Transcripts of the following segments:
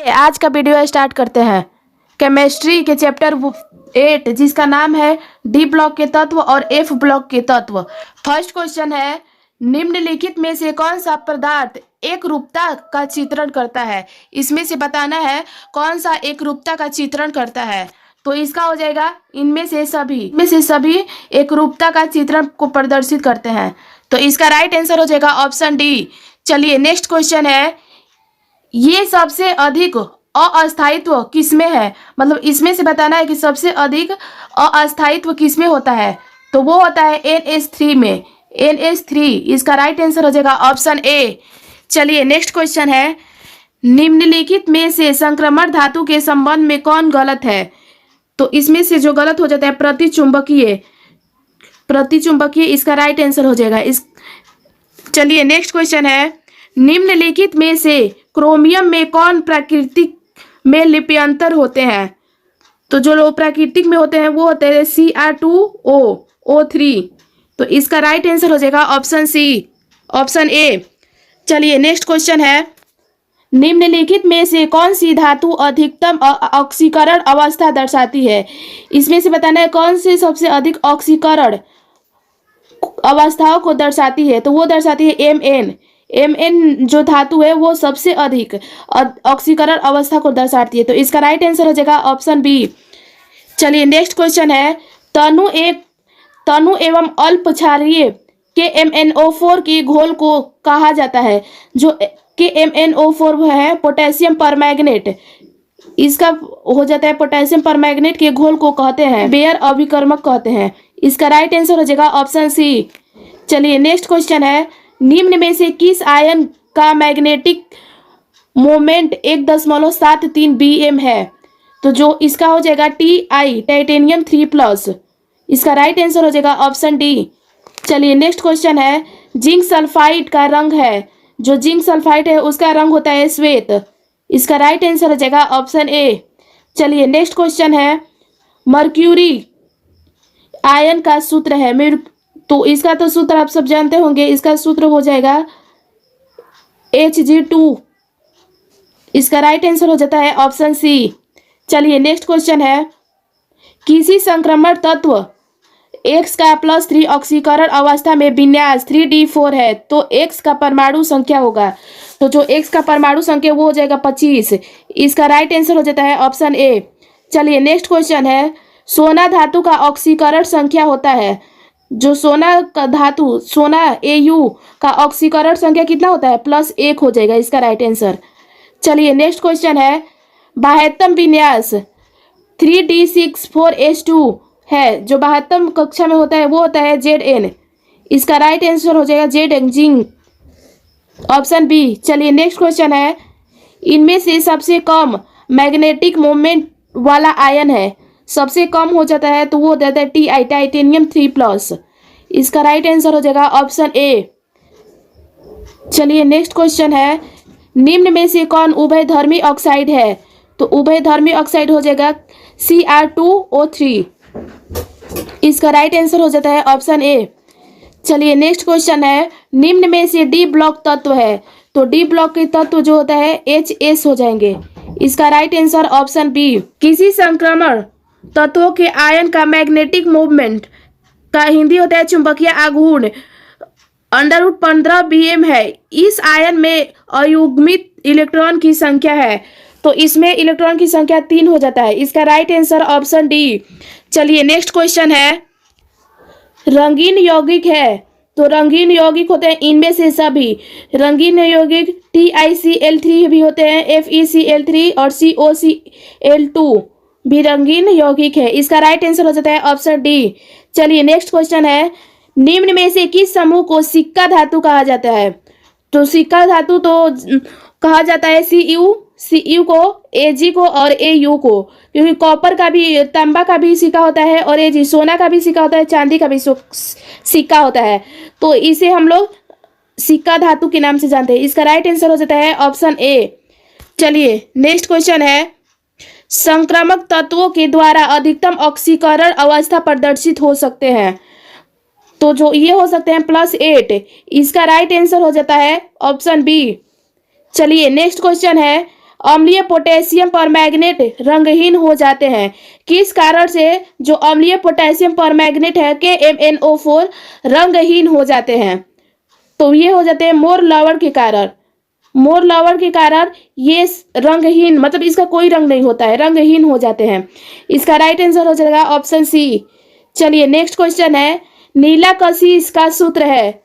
आज का video start करते हैं। केमिस्ट्री के चैप्टर 8 जिसका नाम है डी ब्लॉक के तत्व और एफ ब्लॉक के तत्व। फर्स्ट क्वेश्चन है, निम्नलिखित में से कौन सा पदार्थ एक रूपता का चित्रण करता है। इसमें से बताना है कौन सा एक रूपता का चित्रण करता है। तो इसका हो जाएगा इनमें से सभी एक रूपता का चित्रण को प्रदर्शित करते हैं। तो इसका राइट आंसर हो जाएगा ऑप्शन डी। चलिए नेक्स्ट क्वेश्चन है, ये सबसे अधिक अस्थायित्व किसमें है। मतलब इसमें से बताना है कि सबसे अधिक अस्थायित्व किसमें होता है। तो वो होता है NH3 में। NH3 इसका राइट आंसर हो जाएगा ऑप्शन ए। चलिए नेक्स्ट क्वेश्चन है, निम्नलिखित में से संक्रमण धातु के संबंध में कौन गलत है। तो इसमें से जो गलत हो जाता है प्रतिचुंबकीय इसका राइट आंसर हो जाएगा इस। चलिए नेक्स्ट क्वेश्चन है, निम्नलिखित में से क्रोमियम में कौन प्राकृतिक में लिप्यंतर होते हैं। तो जो लोग प्राकृतिक में होते हैं वो होते हैं Cr2O3। तो इसका राइट आंसर हो जाएगा ऑप्शन सी, ऑप्शन ए। चलिए नेक्स्ट क्वेश्चन है, निम्नलिखित में से कौन सी धातु अधिकतम ऑक्सीकरण अवस्था दर्शाती है। इसमें से बताना है कौन सी सबसे अधिक ऑक्सीकरण अवस्थाओं को दर्शाती है। तो वो दर्शाती है Mn जो धातु है वो सबसे अधिक ऑक्सीकरण अवस्था को दर्शाती है। तो इसका राइट आंसर हो जाएगा ऑप्शन बी। चलिए नेक्स्ट क्वेश्चन है, तनु एवं अल्प क्षारीय KMnO4 की घोल को कहा जाता है। जो KMnO4 है पोटेशियम परमैंगनेट, इसका हो जाता है पोटेशियम परमैंगनेट के घोल को कहते हैं बेयर अभिकर्मक कहते हैं। इसका राइट आंसर हो जाएगा ऑप्शन सी। चलिए नेक्स्ट क्वेश्चन है, निम्न में से किस आयन का मैग्नेटिक मोमेंट 1.73 BM है। तो जो इसका हो जाएगा Ti टाइटेनियम 3+। इसका राइट आंसर हो जाएगा ऑप्शन डी। चलिए नेक्स्ट क्वेश्चन है, जिंक सल्फाइड का रंग है। जो जिंक सल्फाइड है उसका रंग होता है श्वेत। इसका राइट आंसर हो जाएगा ऑप्शन ए। चलिए नेक्स्ट क्वेश्चन है, मर्क्यूरी आयन का सूत्र है। तो इसका तो सूत्र आप सब जानते होंगे, इसका सूत्र हो जाएगा Hg2। इसका राइट आंसर हो जाता है ऑप्शन सी। चलिए नेक्स्ट क्वेश्चन है, किसी संक्रमण तत्व X का +3 ऑक्सीकरण अवस्था में विन्यास 3d4 है तो X का परमाणु संख्या होगा। तो जो X का परमाणु संख्या वो हो जाएगा 25। इसका राइट आंसर हो जाता है ऑप्शन ए। चलिए नेक्स्ट क्वेश्चन है, सोना धातु का ऑक्सीकरण संख्या होता है। जो सोना का धातु सोना Au का ऑक्सीकरण संख्या कितना होता है +1 हो जाएगा। इसका राइट आंसर। चलिए नेक्स्ट क्वेश्चन है, बाह्यतम विन्यास 3d64h2 है। जो बाह्यतम कक्षा में होता है वो होता है Zn। इसका राइट आंसर हो जाएगा Zn जिंक, ऑप्शन बी। चलिए नेक्स्ट क्वेश्चन है, इनमें से सबसे कम मैग्नेटिक मोमेंट वाला आयन है। सबसे कम हो जाता है तो वो हो जाता है Ti टाइटेनियम 3+। इसका राइट आंसर हो जाएगा ऑप्शन ए। चलिए नेक्स्ट क्वेश्चन है, निम्न में से कौन उभयधर्मी ऑक्साइड है। तो उभयधर्मी ऑक्साइड हो जाएगा Cr2O3। इसका राइट आंसर हो जाता है ऑप्शन ए। चलिए नेक्स्ट क्वेश्चन है, निम्न में से डी ब्लॉक तत्व है। तो डी ब्लॉक के तत्व जो होता है Hs हो जाएंगे। इसका राइट आंसर ऑप्शन बी। किसी संक्रमण तत्वों के आयन का मैग्नेटिक मूवमेंट का हिंदी होता है चुंबकीय आघूर्ण √15 BM है। इस आयन में अयुग्मित इलेक्ट्रॉन की संख्या है। तो इसमें इलेक्ट्रॉन की संख्या 3 हो जाता है। इसका राइट आंसर ऑप्शन डी। चलिए नेक्स्ट क्वेश्चन है, रंगीन यौगिक है। तो रंगीन यौगिक होते हैं इनमें से सभी। रंगीन यौगिक TiCl3 भी होते हैं, FeCl3 और COCl2 भी रंगीन यौगिक है। इसका राइट आंसर हो जाता है ऑप्शन डी। चलिए नेक्स्ट क्वेश्चन है, निम्न में से किस समूह को सिक्का धातु कहा जाता है। तो सिक्का धातु तो कहा जाता है Cu को, Ag को और Au को। क्योंकि कॉपर का भी तांबा का भी सिक्का होता है और Ag सोना का भी सिक्का होता है, चांदी का भी सिक्का होता है। तो इसे हम लोग सिक्का धातु के नाम से जानते हैं। इसका राइट आंसर हो जाता है ऑप्शन ए। चलिए नेक्स्ट क्वेश्चन है, संक्रामक तत्वों के द्वारा अधिकतम ऑक्सीकरण अवस्था प्रदर्शित हो सकते हैं। तो जो ये हो सकते हैं +8। इसका राइट आंसर हो जाता है ऑप्शन बी। चलिए नेक्स्ट क्वेश्चन है, अम्लीय पोटेशियम परमैंगनेट रंगहीन हो जाते हैं। किस कारण से जो अम्लीय पोटेशियम परमैंगनेट है KMnO4 रंगहीन हो जाते हैं? तो ये हो जाते हैं मोर लवण के कारण। मोर लवण के कारण ये रंगहीन, मतलब इसका कोई रंग नहीं होता है, रंगहीन हो जाते हैं। इसका राइट आंसर हो जाएगा ऑप्शन सी। चलिए नेक्स्ट क्वेश्चन है, नीला कशिश का सूत्र है।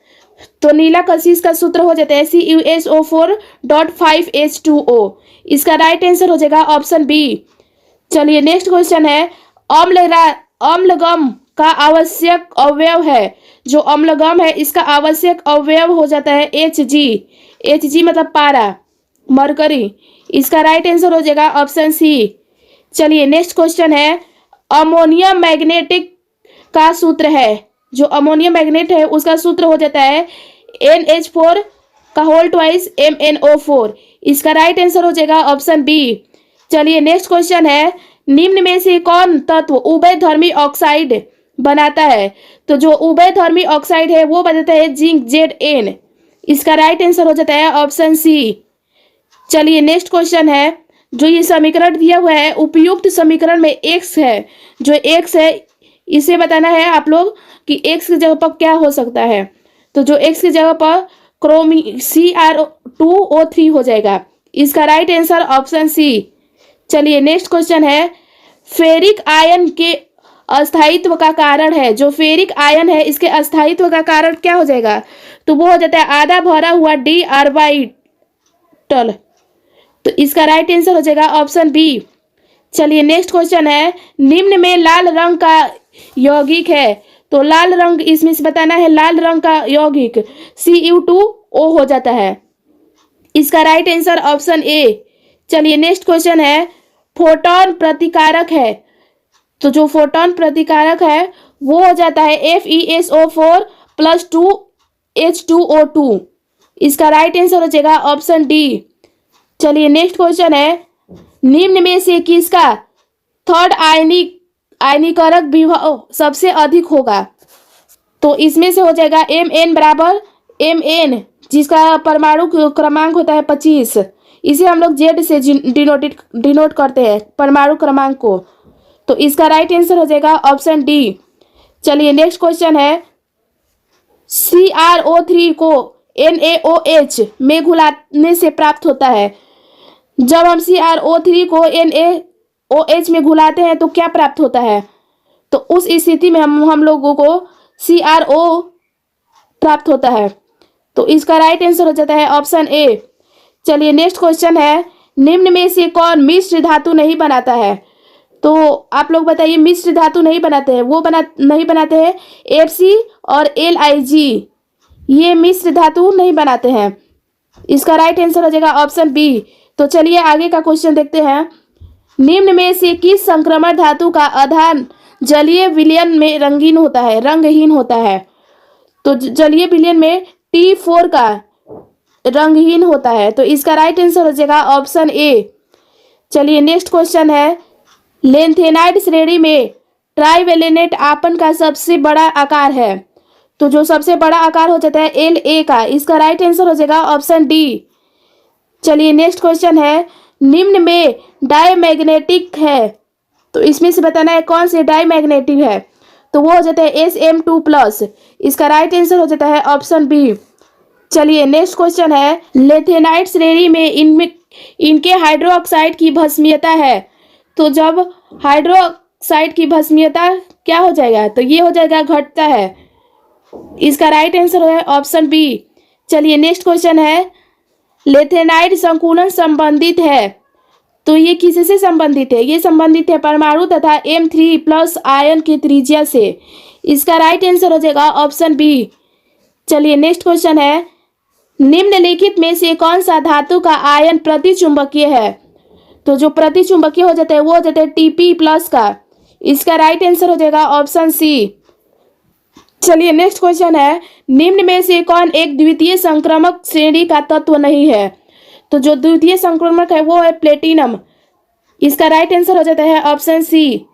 तो नीला कशिश का सूत्र हो जाता है CuSO4.5H2O। इसका राइट आंसर हो जाएगा ऑप्शन बी। चलिए नेक्स्ट क्वेश्चन है, अम्लगम का आवश्यक अवयव है। जो अम्लगम है इसका आवश्यक अवयव हो जाता है Hg मतलब पारा, मरकरी। इसका राइट आंसर हो जाएगा ऑप्शन सी। चलिए नेक्स्ट क्वेश्चन है, अमोनियम मैग्नेटिक का सूत्र है। जो अमोनियम मैग्नेट है उसका सूत्र हो जाता है NH4 का होल ट्वाइस MnO4। इसका राइट आंसर हो जाएगा ऑप्शन बी। चलिए नेक्स्ट क्वेश्चन है, निम्न में से कौन तत्व उभयधर्मी ऑक्साइड बनाता है? तो जो उभयधर्मी ऑक्साइड है वो बनाता है जिंक Zn। इसका राइट आंसर हो जाता है ऑप्शन सी। चलिए नेक्स्ट क्वेश्चन है, जो ये समीकरण दिया हुआ है उपयुक्त समीकरण में x है। जो x है इसे बताना है आप लोग कि x की जगह पर क्या हो सकता है। तो जो x की जगह पर Cr2O3 हो जाएगा। इसका राइट आंसर ऑप्शन सी। चलिए नेक्स्ट क्वेश्चन है, फेरिक आयन के अस्थायित्व का कारण है। जो फेरिक आयन है इसके अस्थायित्व का कारण क्या हो जाएगा? तो वो हो जाता है आधा भरा हुआ d ऑर्बिटल। तो इसका राइट आंसर हो जाएगा ऑप्शन बी। चलिए नेक्स्ट क्वेश्चन है, निम्न में लाल रंग का यौगिक है। तो लाल रंग इसमें से बताना है, लाल रंग का यौगिक Cu2O हो जाता है। इसका राइट आंसर ऑप्शन ए। चलिए नेक्स्ट क्वेश्चन है, फोटोन प्रतिकारक है। तो जो फोटोन प्रतिकारक है वो हो जाता है FeSO4+2H2O2। इसका राइट आंसर हो जाएगा ऑप्शन डी। चलिए नेक्स्ट क्वेश्चन है, निम्न में से किसका थर्ड आयनीकरक विभव सबसे अधिक होगा? तो इसमें से हो जाएगा Mn बराबर Mn, जिसका परमाणु क्रमांक होता है 25। इसे हम लोग Z से डिनोट करते हैं परमाणु क्रमांक को। तो इसका राइट आंसर हो जाएगा ऑप्शन डी। चलिए नेक्स्ट क्वेश्चन है, CrO3 को NaOH में घुलाने से प्राप्त होता है। जब हम CrO3 को NaOH में घुलाते हैं तो क्या प्राप्त होता है? तो उस स्थिति में हम लोगों को CrO प्राप्त होता है। तो इसका राइट आंसर हो जाता है ऑप्शन ए। चलिए नेक्स्ट क्वेश्चन है, निम्न में से कौन मिश्र धातु नहीं बनाता है? तो आप लोग बताइए, मिश्र धातु नहीं बनाते हैं, वो नहीं बनाते हैं Fc और Lig, ये मिश्र धातु नहीं बनाते हैं। इसका राइट आंसर हो जाएगा ऑप्शन बी। तो चलिए आगे का क्वेश्चन देखते हैं, निम्न में से किस संक्रमण धातु का आधान जलीय विलयन में रंगहीन होता है? तो जलीय विलयन में T4 का रंगहीन होता है। तो इसका राइट आंसर हो जाएगा ऑप्शन ए। चलिए नेक्स्ट क्वेश्चन है, लेंथेनाइड श्रेणी में ट्राइवेलेनेट आपन का सबसे बड़ा आकार है। तो जो सबसे बड़ा आकार हो जाता है La का। इसका राइट आंसर हो जाएगा ऑप्शन डी। चलिए नेक्स्ट क्वेश्चन है, निम्न में डायमैग्नेटिक है। तो इसमें से बताना है कौन से डायमैग्नेटिक है। तो वो हो जाता है Sm2+। इसका राइट आंसर हो जाता है ऑप्शन बी। चलिए नेक्स्ट क्वेश्चन है, लेथेनाइट श्रेणी में इनके हाइड्रोक्साइड की भस्मीयता है। तो जब हाइड्रोक्साइड की भस्मीयता क्या हो जाएगा? तो ये हो जाएगा घटता है। इसका राइट आंसर है ऑप्शन बी। चलिए नेक्स्ट क्वेश्चन है, लेथेनाइड संकुलन संबंधित है। तो ये किससे संबंधित है? ये संबंधित है परमाणु तथा M3+ आयन की त्रिज्या से। इसका राइट आंसर हो जाएगा ऑप्शन बी। चलिए नेक्स्ट क्वेश्चन है, निम्नलिखित में से कौन सा धातु का आयन प्रतिचुंबकीय है? तो जो प्रतिचुंबकीय हो जाता है वो हो जाता है Tp+ का। इसका राइट आंसर हो जाएगा ऑप्शन सी। चलिए नेक्स्ट क्वेश्चन है, निम्न में से कौन एक द्वितीय संक्रमक श्रेणी का तत्व नहीं है? तो जो द्वितीय संक्रमक है वो है प्लेटिनम। इसका राइट आंसर हो जाता है ऑप्शन सी।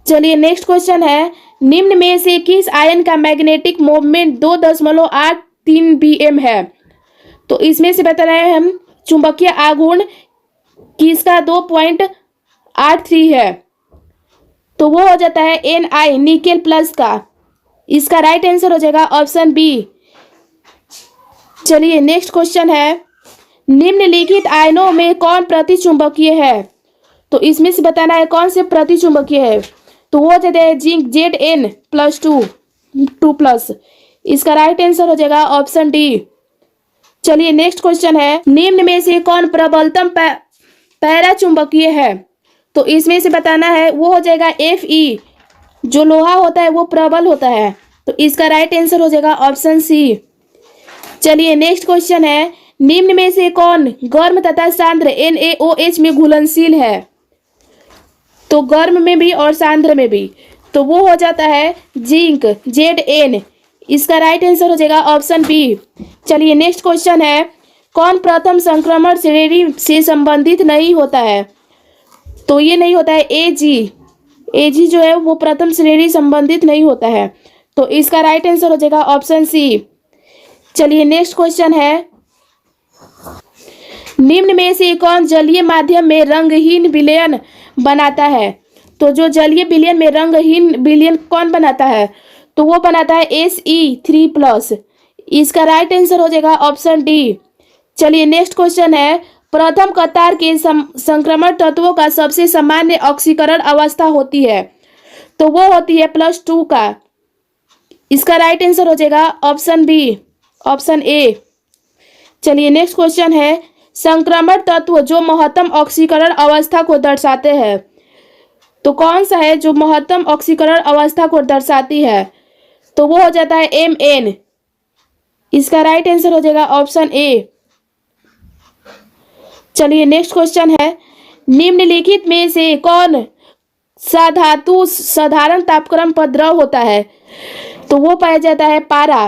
चलिए नेक्स्ट क्वेश्चन है, निम्न में से किस आयन का मैग्नेटिक मोमेंट 2.83 bm है? तो इसमें से बता रहे हैं हम चुंबकीय आघूर्ण कि इसका 2.83 है, तो वो हो जाता है Ni निकेल प्लस का। इसका राइट आंसर हो जाएगा ऑप्शन बी। चलिए नेक्स्ट क्वेश्चन है, निम्नलिखित आयनों में कौन प्रतिचुंबकीय है? तो इसमें से बताना है कौन से प्रतिचुंबकीय है। तो वो हो जाता है जिंक Zn+2 इसका राइट आंसर हो जाएगा ऑप्शन डी। चलिए नेक्स्ट क्वेश्चन है, निम्न में से कौन प्रबलतम पैराचुंबकीय है? तो इसमें से बताना है, वो हो जाएगा Fe। जो लोहा होता है वो प्रबल होता है, तो इसका राइट आंसर हो जाएगा ऑप्शन सी। चलिए नेक्स्ट क्वेश्चन है, निम्न में से कौन गर्म तथा सांद्र NaOH में घुलनशील है? तो गर्म में भी और सांद्र में भी, तो वो हो जाता है जिंक Zn। इसका राइट आंसर हो जाएगा ऑप्शन बी। चलिए नेक्स्ट क्वेश्चन है, कौन प्रथम संक्रमण श्रेणी से संबंधित नहीं होता है? तो ये नहीं होता है Ag जो है वो प्रथम श्रेणी संबंधित नहीं होता है, तो इसका राइट आंसर हो जाएगा ऑप्शन सी। चलिए नेक्स्ट क्वेश्चन है, निम्न में से कौन जलीय माध्यम में रंगहीन विलयन बनाता है? तो जो जलीय विलयन में रंगहीन विलयन कौन बनाता है? तो वो बनाता है Se3+। इसका राइट आंसर हो जाएगा ऑप्शन डी। चलिए नेक्स्ट क्वेश्चन है, प्रथम कतार के संक्रमण तत्वों का सबसे सामान्य ऑक्सीकरण अवस्था होती है? तो वो होती है +2 का। इसका राइट आंसर हो जाएगा ऑप्शन बी, ऑप्शन ए। चलिए नेक्स्ट क्वेश्चन है, संक्रमण तत्व जो महत्तम ऑक्सीकरण अवस्था को दर्शाते हैं, तो कौन सा है जो महत्तम ऑक्सीकरण अवस्था को दर्शाती है? तो वो हो जाता है Mn। इसका राइट आंसर हो जाएगा ऑप्शन ए। चलिए नेक्स्ट क्वेश्चन है, निम्नलिखित में से कौन सा धातु साधारण तापक्रम पर द्रव होता है? तो वो पाया जाता है पारा।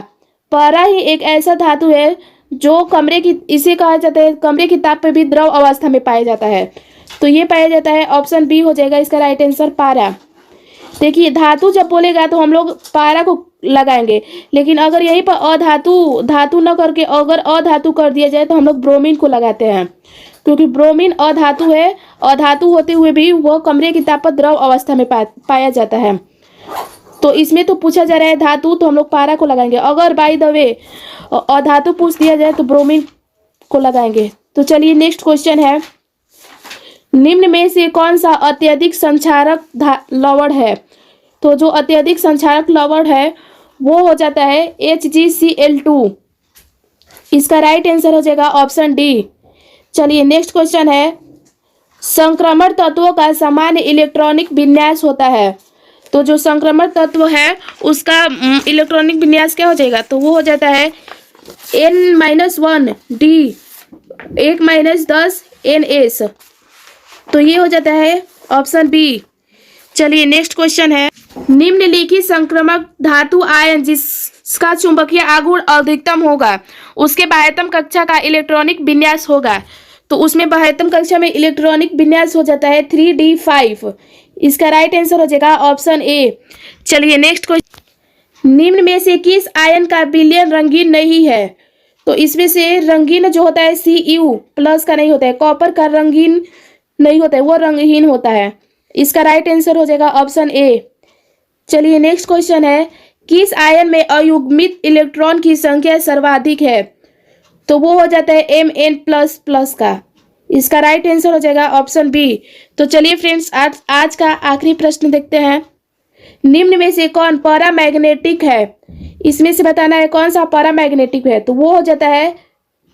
पारा ही एक ऐसा धातु है जो इसे कहा जाता है कमरे की ताप पे भी द्रव अवस्था में पाया जाता है, तो ये पाया जाता है ऑप्शन बी हो जाएगा इसका राइट आंसर पारा। देखिए धातु जब बोलेगा तो हम लोग पारा को लगाएंगे, लेकिन अगर यहीं पर धातु न करके अगर अधातु कर दिया जाए तो हम लोग ब्रोमीन को लगाते हैं, क्योंकि ब्रोमीन अधातु है, अधातु होते हुए भी वह कमरे की ताप पर द्रव अवस्था में पाया जाता है। तो इसमें तो पूछा जा रहा है धातु, तो हम लोग पारा को लगाएंगे। अगर बाय द वे अधातु पूछ दिया जाए तो ब्रोमीन को लगाएंगे। तो चलिए नेक्स्ट क्वेश्चन है, निम्न में से कौन सा अत्यधिक संक्षारक लवण है? तो जो अत्यधिक संक्षारक लवण है वो हो जाता है HgCl2। इसका राइट आंसर हो जाएगा ऑप्शन डी। चलिए नेक्स्ट क्वेश्चन है, संक्रमण तत्वों का सामान्य इलेक्ट्रॉनिक विन्यास होता है? तो जो संक्रमण तत्व है उसका इलेक्ट्रॉनिक विन्यास क्या हो जाएगा? तो वो हो जाता है N-1D 1-10 NS। तो ये हो जाता है ऑप्शन बी। चलिए नेक्स्ट क्वेश्चन है, निम्नलिखित संक्रामक धातु आयन जिसका चुंबकीय आघूर्ण अधिकतम होगा उसके बाह्यतम कक्षा का इलेक्ट्रॉनिक विन्यास होगा? तो उसमें बाह्यतम कक्षा में इलेक्ट्रॉनिक विन्यास हो जाता है 3d5। इसका राइट आंसर हो जाएगा ऑप्शन ए। चलिए नेक्स्ट क्वेश्चन, निम्न में से किस आयन का विलयन रंगीन नहीं है? तो इसमें से रंगीन जो होता है Cu+ का नहीं होता है, कॉपर का रंगीन नहीं होता है, वो रंगहीन होता है। इसका राइट आंसर हो जाएगा ऑप्शन ए। चलिए नेक्स्ट क्वेश्चन है, किस आयन में अयुग्मित इलेक्ट्रॉन की संख्या सर्वाधिक है? तो वो हो जाता है Mn++ का। इसका राइट आंसर हो जाएगा ऑप्शन बी। तो चलिए फ्रेंड्स आज का आखिरी प्रश्न देखते हैं, निम्न में से कौन पैरामैग्नेटिक है? इसमें से बताना है कौन सा पैरामैग्नेटिक है। तो वो हो जाता है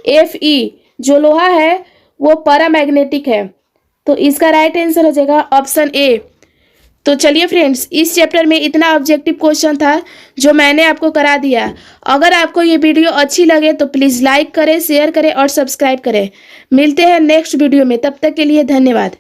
Fe। जो लोहा है वो पैरामैग्नेटिक है, तो इसका राइट आंसर हो जाएगा ऑप्शन ए। तो चलिए फ्रेंड्स, इस चैप्टर में इतना ऑब्जेक्टिव क्वेश्चन था जो मैंने आपको करा दिया। अगर आपको ये वीडियो अच्छी लगे तो प्लीज़ लाइक करें, शेयर करें और सब्सक्राइब करें। मिलते हैं नेक्स्ट वीडियो में, तब तक के लिए धन्यवाद।